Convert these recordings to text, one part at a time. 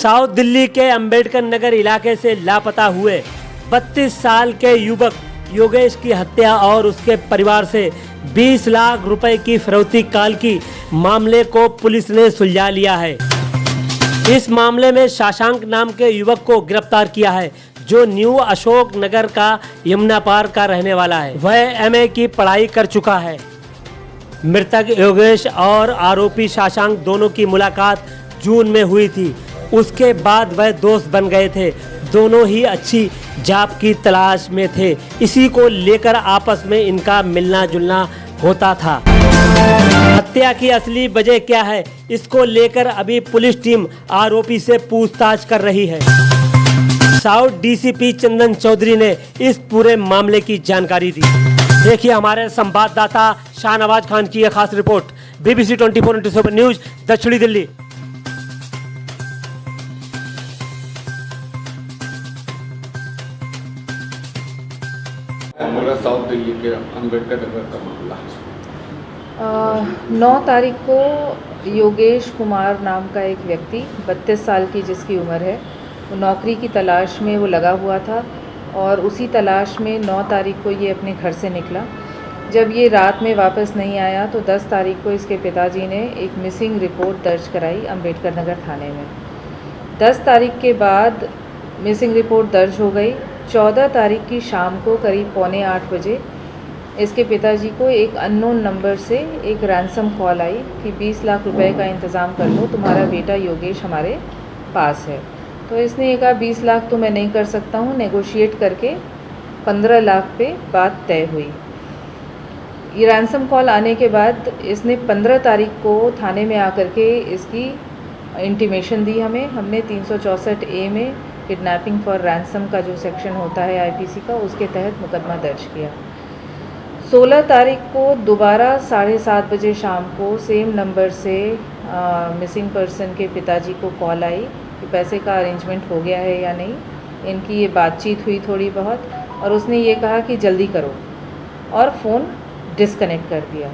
South Delhi के अंबेडकर नगर इलाके से लापता हुए 32 साल के युवक योगेश की हत्या और उसके परिवार से 20 लाख रुपए की फिरौती काल की मामले को पुलिस ने सुलझा लिया है। इस मामले में शशांक नाम के युवक को गिरफ्तार किया है, जो न्यू अशोक नगर का यमुना पार का रहने वाला है। वह एमए की पढ़ाई कर चुका है। मृतक योगेश और आरोपी शशांक दोनों की मुलाकात जून में हुई थी। उसके बाद वह दोस्त बन गए थे। दोनों ही अच्छी जॉब की तलाश में थे। इसी को लेकर आपस में इनका मिलना जुलना होता था। हत्या की असली वजह क्या है, इसको लेकर अभी पुलिस टीम आरोपी से पूछताछ कर रही है। साउथ डीसीपी चंदन चौधरी ने इस पूरे मामले की जानकारी दी। देखिए हमारे संवाददाता शाहनवाज खान की यह खास रिपोर्ट। BBC 24/7 न्यूज, दक्षिणी दिल्ली। हमारा साउथ दिल्ली के अंबेडकर नगर का मामला 9 तारीख को योगेश कुमार नाम का एक व्यक्ति 32 साल की जिसकी उम्र है, वो नौकरी की तलाश में वो लगा हुआ था और उसी तलाश में 9 तारीख को ये अपने घर से निकला। जब ये रात में वापस नहीं आया तो 10 तारीख को इसके पिताजी ने एक मिसिंग रिपोर्ट दर्ज कराई अंबेडकर नगर थाने में। 10 तारीख के बाद मिसिंग रिपोर्ट दर्ज हो गई। 14 तारीख की शाम को करीब 7:45 बजे इसके पिताजी को एक अननोन नंबर से एक रैंसम कॉल आई कि 20 लाख रुपए का इंतज़ाम कर लो, तुम्हारा बेटा योगेश हमारे पास है। तो इसने ये कहा 20 लाख तो मैं नहीं कर सकता हूँ, नेगोशिएट करके 15 लाख पे बात तय हुई। ये रैंसम कॉल आने के बाद इसने 15 तारीख को थाने में आकर के इसकी इंटीमेशन दी हमें। हमने 364A में किडनैपिंग फॉर रैंसम का जो सेक्शन होता है IPC का, उसके तहत मुकदमा दर्ज किया। 16 तारीख को दोबारा 7:30 बजे शाम को सेम नंबर से मिसिंग पर्सन के पिताजी को कॉल आई कि पैसे का अरेंजमेंट हो गया है या नहीं। इनकी ये बातचीत हुई थोड़ी बहुत और उसने ये कहा कि जल्दी करो और फ़ोन डिस्कनेक्ट कर दिया।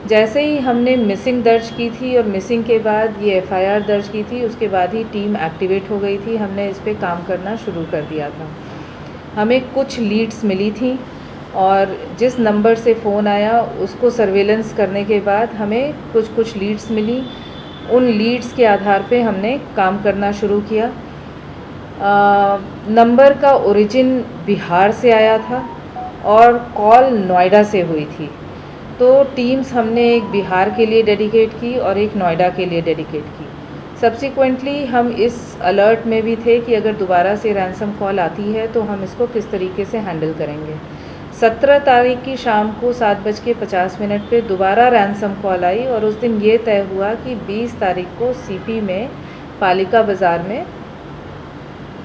जैसे ही हमने मिसिंग दर्ज की थी और मिसिंग के बाद ये FIR दर्ज की थी, उसके बाद ही टीम एक्टिवेट हो गई थी। हमने इस पे काम करना शुरू कर दिया था। हमें कुछ लीड्स मिली थी और जिस नंबर से फ़ोन आया उसको सर्वेलेंस करने के बाद हमें कुछ लीड्स मिली। उन लीड्स के आधार पे हमने काम करना शुरू किया। नंबर का ओरिजिन बिहार से आया था और कॉल नोएडा से हुई थी। तो टीम्स हमने एक बिहार के लिए डेडिकेट की और एक नोएडा के लिए डेडिकेट की। सब्सिक्वेंटली हम इस अलर्ट में भी थे कि अगर दोबारा से रैंसम कॉल आती है तो हम इसको किस तरीके से हैंडल करेंगे। 17 तारीख की शाम को 7:50 पे दोबारा रैंसम कॉल आई और उस दिन ये तय हुआ कि 20 तारीख को CP में पालिका बाज़ार में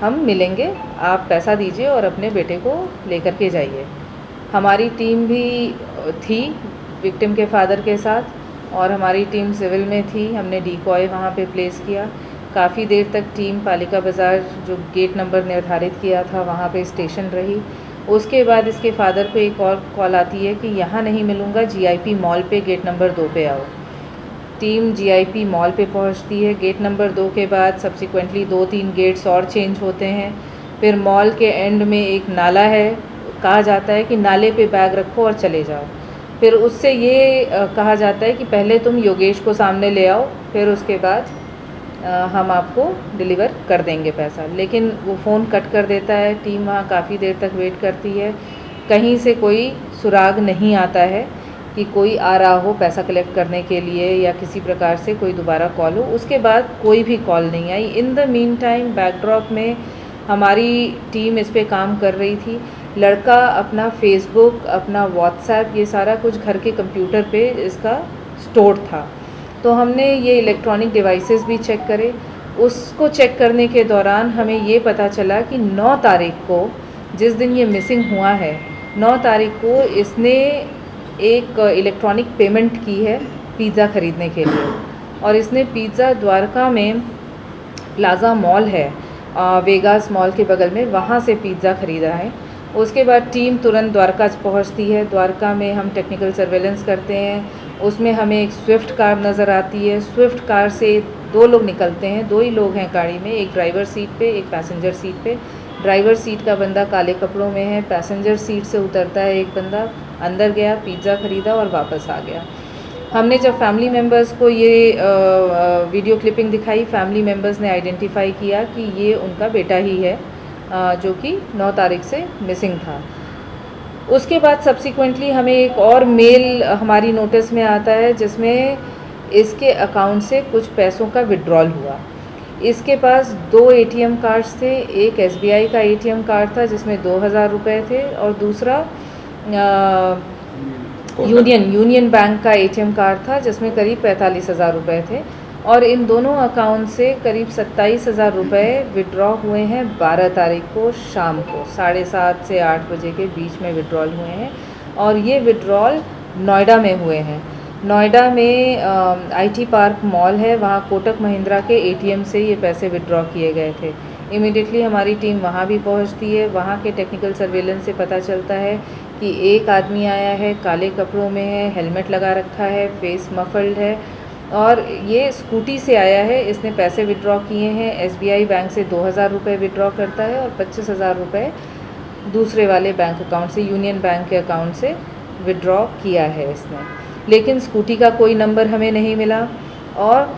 हम मिलेंगे, आप पैसा दीजिए और अपने बेटे को लेकर के जाइए। हमारी टीम भी थी विक्टिम के फादर के साथ और हमारी टीम सिविल में थी। हमने डिकॉय वहाँ पे प्लेस किया। काफ़ी देर तक टीम पालिका बाज़ार जो गेट नंबर निर्धारित किया था वहाँ पे स्टेशन रही। उसके बाद इसके फादर को एक और कॉल आती है कि यहाँ नहीं मिलूँगा, GIP मॉल पे गेट नंबर 2 पे आओ। टीम GIP मॉल पे पहुँचती है। गेट नंबर 2 के बाद सब्सिक्वेंटली 2-3 गेट्स और चेंज होते हैं। फिर मॉल के एंड में एक नाला है, कहा जाता है कि नाले पे बैग रखो और चले जाओ। फिर उससे ये कहा जाता है कि पहले तुम योगेश को सामने ले आओ, फिर उसके बाद हम आपको डिलीवर कर देंगे पैसा। लेकिन वो फ़ोन कट कर देता है। टीम वहाँ काफ़ी देर तक वेट करती है। कहीं से कोई सुराग नहीं आता है कि कोई आ रहा हो पैसा कलेक्ट करने के लिए या किसी प्रकार से कोई दोबारा कॉल हो। उसके बाद कोई भी कॉल नहीं आई। In the meantime backdrop में हमारी टीम इस पे काम कर रही थी। लड़का अपना फेसबुक, अपना व्हाट्सएप, ये सारा कुछ घर के कंप्यूटर पे इसका स्टोर था। तो हमने ये इलेक्ट्रॉनिक डिवाइसेस भी चेक करे। उसको चेक करने के दौरान हमें ये पता चला कि 9 तारीख को जिस दिन ये मिसिंग हुआ है, 9 तारीख को इसने एक इलेक्ट्रॉनिक पेमेंट की है पिज़्ज़ा ख़रीदने के लिए और इसने पिज़्ज़ा द्वारका में प्लाज़ा मॉल है, वेगास मॉल के बगल में, वहाँ से पिज़्ज़ा ख़रीदा है। उसके बाद टीम तुरंत द्वारका पहुंचती है। द्वारका में हम टेक्निकल सर्वेलेंस करते हैं। उसमें हमें एक स्विफ्ट कार नज़र आती है। स्विफ्ट कार से दो लोग निकलते हैं, दो ही लोग हैं गाड़ी में, एक ड्राइवर सीट पे, एक पैसेंजर सीट पे। ड्राइवर सीट का बंदा काले कपड़ों में है, पैसेंजर सीट से उतरता है एक बंदा, अंदर गया, पिज़्ज़ा ख़रीदा और वापस आ गया। हमने जब फैमिली मेम्बर्स को ये वीडियो क्लिपिंग दिखाई, फैमिली मेम्बर्स ने आइडेंटिफाई किया कि ये उनका बेटा ही है, जो कि 9 तारीख से मिसिंग था। उसके बाद सब्सिक्वेंटली हमें एक और मेल हमारी नोटिस में आता है जिसमें इसके अकाउंट से कुछ पैसों का विड्रॉल हुआ। इसके पास 2 एटीएम कार्ड्स थे, एक एसबीआई का एटीएम कार्ड था जिसमें 2000 रुपये थे और दूसरा यूनियन बैंक का एटीएम कार्ड था जिसमें करीब 45,000 रुपये थे। और इन दोनों अकाउंट से करीब 27,000 रुपये विड्रॉ हुए हैं 12 तारीख को शाम को 7:30 से 8 बजे के बीच में विड्रॉल हुए हैं। और ये विड्रॉल नोएडा में हुए हैं। नोएडा में आईटी पार्क मॉल है, वहाँ कोटक महिंद्रा के एटीएम से ये पैसे विड्रॉ किए गए थे। इमीडिएटली हमारी टीम वहाँ भी पहुँचती है। वहाँ के टेक्निकल सर्वेलेंस से पता चलता है कि एक आदमी आया है, काले कपड़ों में है, हेलमेट लगा रखा है, फेस मफल्ड है और ये स्कूटी से आया है। इसने पैसे विड्रॉ किए हैं। एसबीआई बैंक से 2000 रुपये विड्रॉ करता है और 25,000 रुपये दूसरे वाले बैंक अकाउंट से, यूनियन बैंक के अकाउंट से विड्रॉ किया है इसने। लेकिन स्कूटी का कोई नंबर हमें नहीं मिला और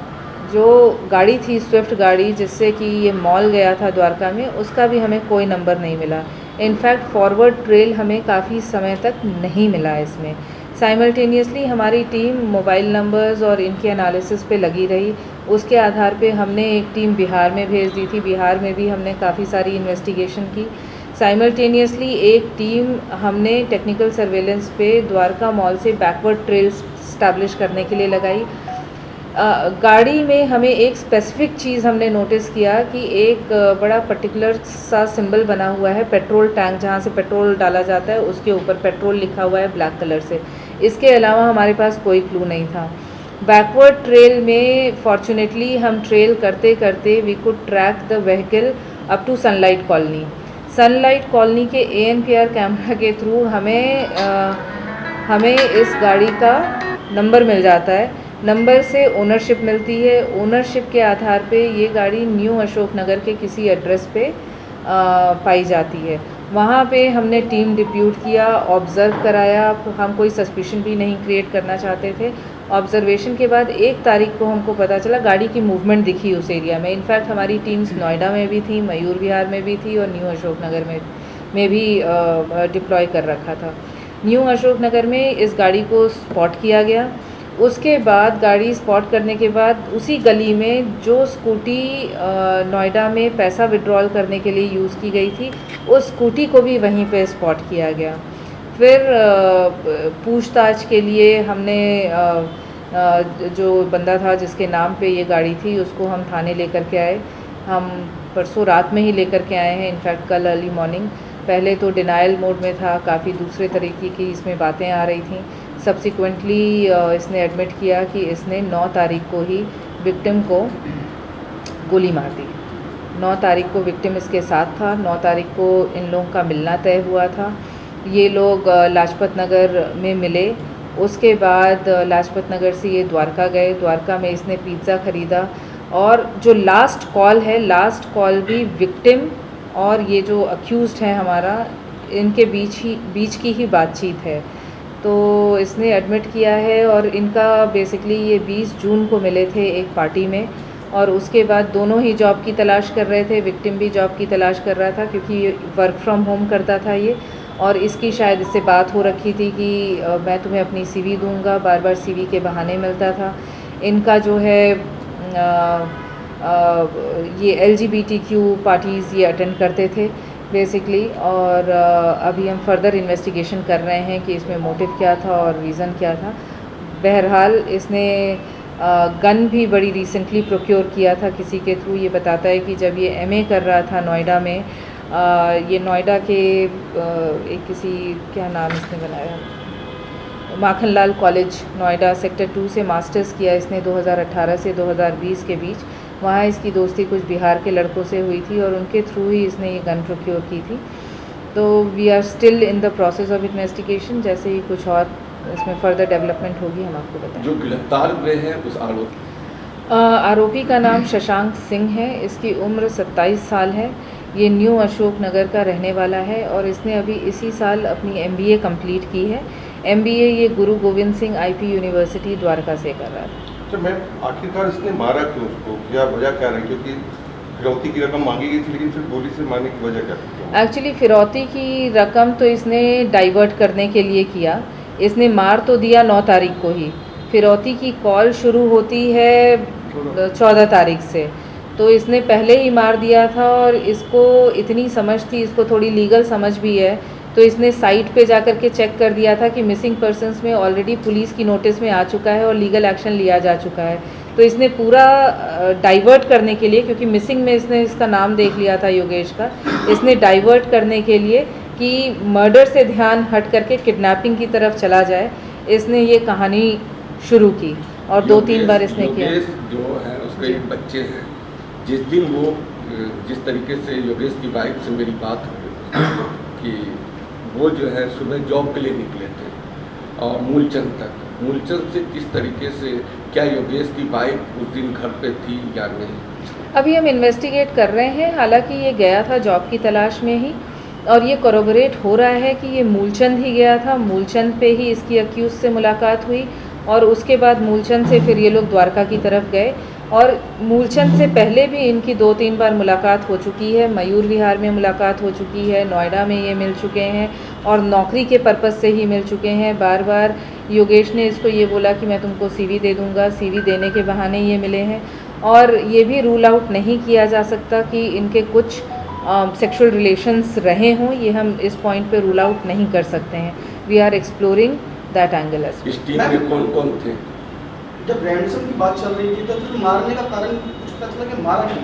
जो गाड़ी थी स्विफ्ट गाड़ी जिससे कि ये मॉल गया था द्वारका में, उसका भी हमें कोई नंबर नहीं मिला। इनफैक्ट फॉरवर्ड ट्रेल हमें काफ़ी समय तक नहीं मिला इसमें। साइमल्टेनियसली हमारी टीम मोबाइल नंबर्स और इनके एनालिसिस पे लगी रही। उसके आधार पे हमने एक टीम बिहार में भेज दी थी। बिहार में भी हमने काफ़ी सारी इन्वेस्टिगेशन की। साइमल्टेनियसली एक टीम हमने टेक्निकल सर्वेलेंस पे द्वारका मॉल से बैकवर्ड ट्रेल्स स्टैब्लिश करने के लिए लगाई। गाड़ी में हमें एक स्पेसिफिक चीज़ हमने नोटिस किया कि एक बड़ा पर्टिकुलर सा सिंबल बना हुआ है, पेट्रोल टैंक जहाँ से पेट्रोल डाला जाता है उसके ऊपर पेट्रोल लिखा हुआ है ब्लैक कलर से। इसके अलावा हमारे पास कोई क्लू नहीं था। बैकवर्ड ट्रेल में फॉर्चुनेटली हम ट्रेल करते करते we could track the vehicle up to Sunlight Colony. Sunlight Colony के ANPR कैमरा के थ्रू हमें इस गाड़ी का नंबर मिल जाता है। नंबर से ओनरशिप मिलती है। ओनरशिप के आधार पे ये गाड़ी न्यू अशोक नगर के किसी एड्रेस पे पाई जाती है। वहाँ पे हमने टीम डिप्यूट किया, ऑब्ज़र्व कराया। हम कोई सस्पिशन भी नहीं क्रिएट करना चाहते थे। ऑब्जर्वेशन के बाद 1 तारीख को हमको पता चला गाड़ी की मूवमेंट दिखी उस एरिया में। इनफैक्ट हमारी टीम्स नोएडा में भी थी, मयूर विहार में भी थी और न्यू अशोक नगर में भी डिप्लॉय कर रखा था। न्यू अशोक नगर में इस गाड़ी को स्पॉट किया गया। उसके बाद गाड़ी स्पॉट करने के बाद उसी गली में जो स्कूटी नोएडा में पैसा विड्रॉल करने के लिए यूज़ की गई थी, उस स्कूटी को भी वहीं पे स्पॉट किया गया। फिर पूछताछ के लिए हमने जो बंदा था जिसके नाम पे ये गाड़ी थी उसको हम थाने लेकर के आए। हम परसों रात में ही लेकर के आए हैं, इनफैक्ट कल अर्ली मॉर्निंग। पहले तो डिनाइल मोड में था, काफ़ी दूसरे तरीके की इसमें बातें आ रही थी। सब्सिक्वेंटली इसने एडमिट किया कि इसने 9 तारीख को ही विक्टिम को गोली मार दी। 9 तारीख को विक्टिम इसके साथ था। 9 तारीख को इन लोगों का मिलना तय हुआ था। ये लोग लाजपत नगर में मिले। उसके बाद लाजपत नगर से ये द्वारका गए। द्वारका में इसने पिज़्ज़ा ख़रीदा और जो लास्ट कॉल है, लास्ट कॉल भी विक्टिम और ये जो अक्यूज़्ड है हमारा, इनके बीच की ही बातचीत है। तो इसने एडमिट किया है और इनका बेसिकली ये 20 जून को मिले थे एक पार्टी में और उसके बाद दोनों ही जॉब की तलाश कर रहे थे। विक्टिम भी जॉब की तलाश कर रहा था क्योंकि वर्क फ्रॉम होम करता था ये, और इसकी शायद इससे बात हो रखी थी कि मैं तुम्हें अपनी CV दूंगा। बार बार CV के बहाने मिलता था। इनका जो है ये LGBTQ पार्टीज़ ये अटेंड करते थे बेसिकली। और अभी हम फर्दर इन्वेस्टिगेशन कर रहे हैं कि इसमें मोटिव क्या था और रीज़न क्या था। बहरहाल इसने गन भी बड़ी रिसेंटली प्रोक्योर किया था किसी के थ्रू। ये बताता है कि जब ये MA कर रहा था नोएडा में, ये नोएडा के एक किसी, क्या नाम इसने बनाया, माखनलाल कॉलेज नोएडा सेक्टर 2 से मास्टर्स किया इसने 2018 से 2020 के बीच। वहाँ इसकी दोस्ती कुछ बिहार के लड़कों से हुई थी और उनके थ्रू ही इसने ये गन प्रोक्योर की थी। तो we are still in the process of investigation. जैसे ही कुछ और इसमें फर्दर डेवलपमेंट होगी हम आपको बताएंगे। जो गिरफ्तार हुए हैं उस आरोपी आरोपी का नाम शशांक सिंह है। इसकी उम्र 27 साल है। ये न्यू अशोक नगर का रहने वाला है और इसने अभी इसी साल अपनी MBA कंप्लीट की है। MBA ये गुरु गोविंद सिंह IP यूनिवर्सिटी द्वारका से कर रहा था। अच्छा मैम, आखिरकार इसने मारा क्यों उसको, क्या वजह क्या रही? क्योंकि फिरौती की रकम मांगी गई थी, लेकिन फिर गोली से मारने की वजह क्या थी? एक्चुअली फिरौती की रकम तो इसने डाइवर्ट करने के लिए किया। इसने मार तो दिया 9 तारीख को ही। फिरौती की कॉल शुरू होती है 14 तारीख से, तो इसने पहले ही मार दिया था। और इसको इतनी समझ थी, इसको थोड़ी लीगल समझ भी है, तो इसने साइट पे जाकर के चेक कर दिया था कि मिसिंग पर्सन्स में ऑलरेडी पुलिस की नोटिस में आ चुका है और लीगल एक्शन लिया जा चुका है। तो इसने पूरा डाइवर्ट करने के लिए, क्योंकि मिसिंग में इसने इसका नाम देख लिया था योगेश का, इसने डाइवर्ट करने के लिए कि मर्डर से ध्यान हट करके किडनैपिंग की तरफ चला जाए, इसने ये कहानी शुरू की और 2-3 बार इसने किया। योगेश जो है उसके एक बच्चे हैं। जिस दिन वो जिस तरीके से योगेश की वाइफ से मेरी बात हुई कि वो जो है सुबह जॉब के लिए निकले थे और मूलचंद तक, मूलचंद से किस तरीके से, क्या योगेश की वाइफ उस दिन घर पे थी या नहीं? अभी हम इन्वेस्टिगेट कर रहे हैं। हालांकि ये गया था जॉब की तलाश में ही और ये कोरोबोरेट हो रहा है कि ये मूलचंद ही गया था। मूलचंद पे ही इसकी अक्यूज से मुलाकात हुई और उसके बाद मूलचंद से फिर ये लोग द्वारका की तरफ गए। और मूलचंद से पहले भी इनकी 2-3 बार मुलाकात हो चुकी है। मयूर विहार में मुलाकात हो चुकी है, नोएडा में ये मिल चुके हैं और नौकरी के पर्पज़ से ही मिल चुके हैं। बार बार योगेश ने इसको ये बोला कि मैं तुमको CV दे दूँगा, CV देने के बहाने ये मिले हैं। और ये भी रूल आउट नहीं किया जा सकता कि इनके कुछ सेक्सुअल रिलेशंस रहे हों, ये हम इस पॉइंट पे रूल आउट नहीं कर सकते हैं। We are exploring that angle as well. इस टीम में कौन कौन थे? जब रैंसम की बात चल रही थी तो फिर मारने का कारण कुछ पता चला कि मारा क्यों?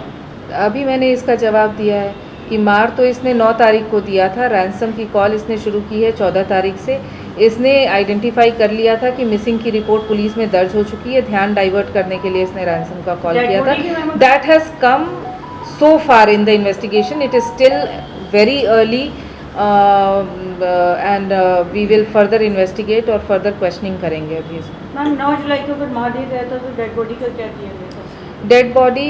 अभी मैंने इसका जवाब दिया है कि मार तो इसने 9 तारीख को दिया था। रैंसम की कॉल इसने शुरू की है 14 तारीख से। इसने आइडेंटिफाई कर लिया था कि मिसिंग की रिपोर्ट पुलिस में दर्ज हो चुकी है। ध्यान डाइवर्ट करने के लिए इसने रैंसम का कॉल किया था। That has come so far in the investigation. It is still very early and we will further investigate और फर्दर क्वेश्चनिंग करेंगे अभी इसमें। मैम 9 जुलाई को अगर मार दिया गया था तो डेड बॉडी का क्या किया गया था? Dead body